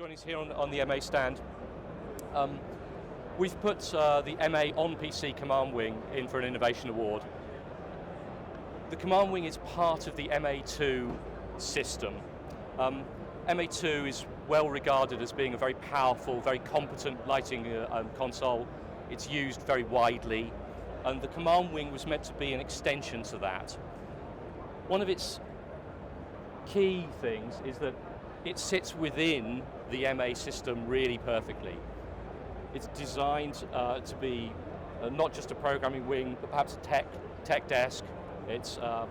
joining us here on the MA stand. We've put the MA onPC Command Wing in for an Innovation Award. The Command Wing is part of the MA2 system. MA2 is well regarded as being a very powerful, very competent lighting console. It's used very widely, and the Command Wing was meant to be an extension to that. One of its key things is that it sits within the MA system really perfectly. It's designed to be not just a programming wing, but perhaps a tech desk. It's got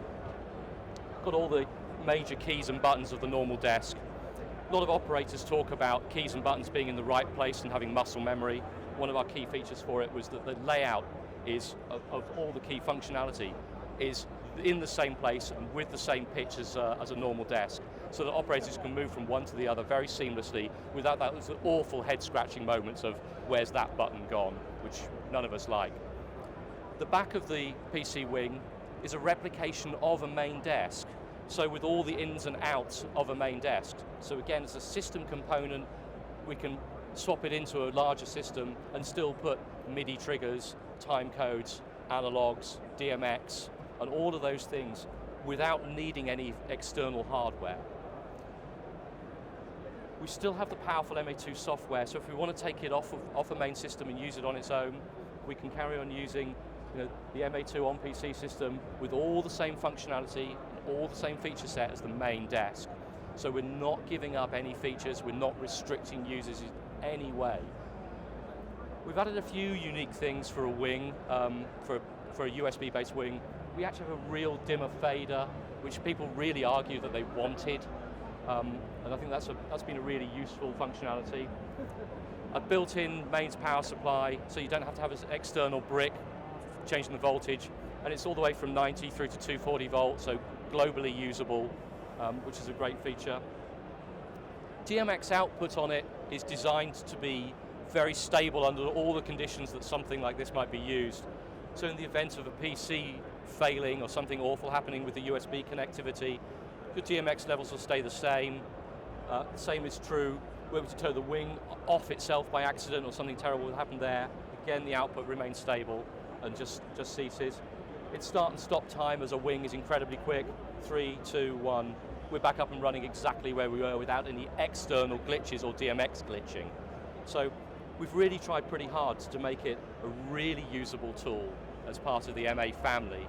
all the major keys and buttons of the normal desk. A lot of operators talk about keys and buttons being in the right place and having muscle memory. One of our key features for it was that the layout is of all the key functionality is in the same place and with the same pitch as a normal desk, so that operators can move from one to the other very seamlessly without those awful head-scratching moments of where's that button gone, which none of us like. The back of the PC wing is a replication of a main desk, so with all the ins and outs of a main desk. So again, as a system component, we can swap it into a larger system and still put MIDI triggers, time codes, analogs, DMX, and all of those things without needing any external hardware. We still have the powerful MA2 software, so if we want to take it off a main system and use it on its own, we can carry on using the MA2 onPC system with all the same functionality, all the same feature set as the main desk. So we're not giving up any features, we're not restricting users in any way. We've added a few unique things for a wing, for a USB-based wing. We actually have a real dimmer fader, which people really argue that they wanted. And I think that's been a really useful functionality. A built-in mains power supply, so you don't have to have an external brick changing the voltage, and it's all the way from 90 through to 240 volts, so globally usable, which is a great feature. DMX output on it is designed to be very stable under all the conditions that something like this might be used. So in the event of a PC failing or something awful happening with the USB connectivity, the DMX levels will stay the same. Same is true were we to turn the wing off itself by accident or something terrible would happen there. Again, the output remains stable and just ceases. Its start and stop time as a wing is incredibly quick. 3, 2, 1. We're back up and running exactly where we were without any external glitches or DMX glitching. So we've really tried pretty hard to make it a really usable tool as part of the MA family,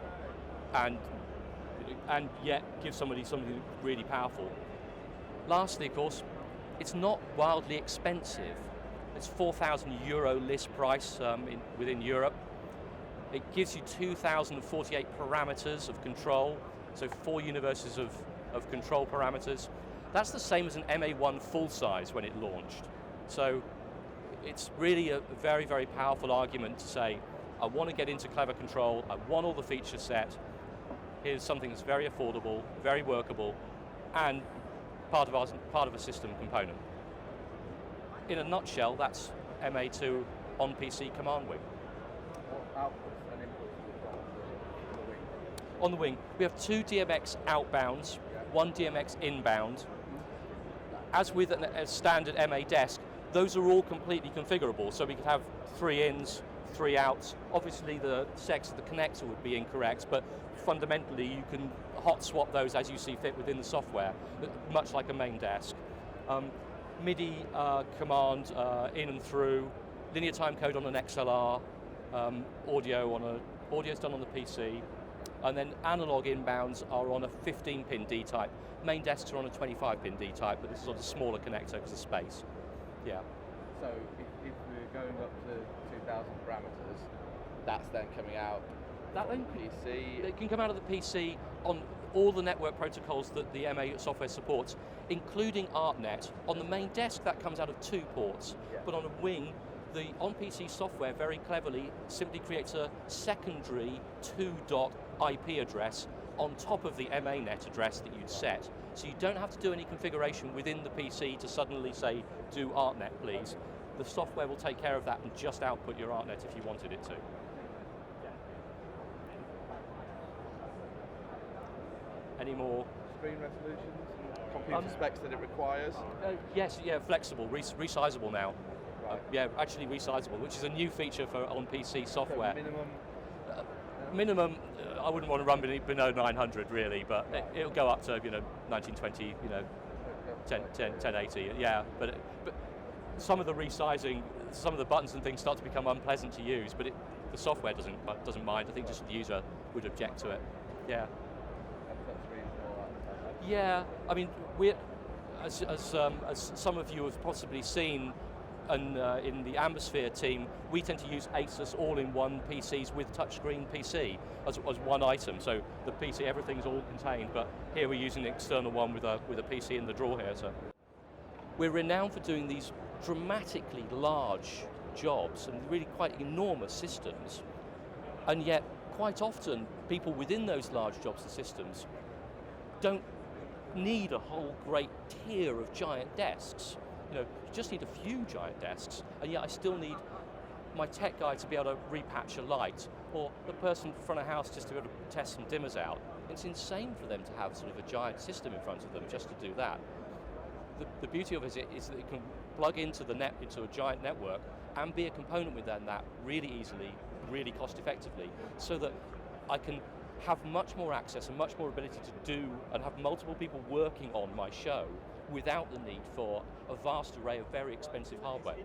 and yet give somebody something really powerful. Lastly, of course, it's not wildly expensive. It's €4,000 list price within Europe. It gives you 2,048 parameters of control, so 4 universes of control parameters. That's the same as an MA1 full size when it launched. So it's really a very, very powerful argument to say, I want to get into clever control, I want all the feature set, here's something that's very affordable, very workable, and part of a system component. In a nutshell, that's MA2 onPC Command Wing. What outputs and inputs on the wing? On the wing, we have 2 DMX outbounds, 1 DMX inbound. As with a standard MA desk, those are all completely configurable, so we could have 3 ins, 3 outs. Obviously the sex of the connector would be incorrect, but fundamentally you can hot swap those as you see fit within the software, much like a main desk. MIDI command in and through, linear time code on an XLR, audio's done on the PC, and then analog inbounds are on a 15-pin D-type. Main desks are on a 25-pin D-type, but this is on a smaller connector because of space. Yeah. So if we're going up to 2,000 parameters, that's then coming out on the PC? It can come out of the PC on all the network protocols that the MA software supports, including ArtNet. On the main desk, that comes out of 2 ports, but on a wing, the onPC software very cleverly simply creates a secondary 2-dot IP address on top of the MANet address that you'd set. So you don't have to do any configuration within the PC to suddenly say, do ArtNet please. The software will take care of that and just output your ArtNet if you wanted it to. Any more screen resolutions and computer specs that it requires? Yes, yeah, flexible, resizable now. Right. Yeah, actually resizable, which is a new feature for onPC software. So Minimum, I wouldn't want to run below 900 really, but Right. it'll go up to 1920, 1080. Yeah, but some of the resizing, some of the buttons and things start to become unpleasant to use, but the software doesn't mind. I think just the user would object to it. Yeah. Yeah, I mean, as some of you have possibly seen, and in the Ambersphere team, we tend to use Asus all-in-one PCs with touchscreen PC as one item. So the PC, everything's all contained, but here we're using an external one with a PC in the drawer here. So we're renowned for doing these dramatically large jobs and really quite enormous systems, and yet quite often people within those large jobs and systems don't need a whole great tier of giant desks. You just need a few giant desks, and yet I still need my tech guy to be able to repatch a light, or the person front of house just to be able to test some dimmers out. It's insane for them to have sort of a giant system in front of them just to do that. The beauty of it is that it can plug into a giant network and be a component within that really easily, really cost effectively, so that I can have much more access and much more ability to do and have multiple people working on my show without the need for a vast array of very expensive hardware.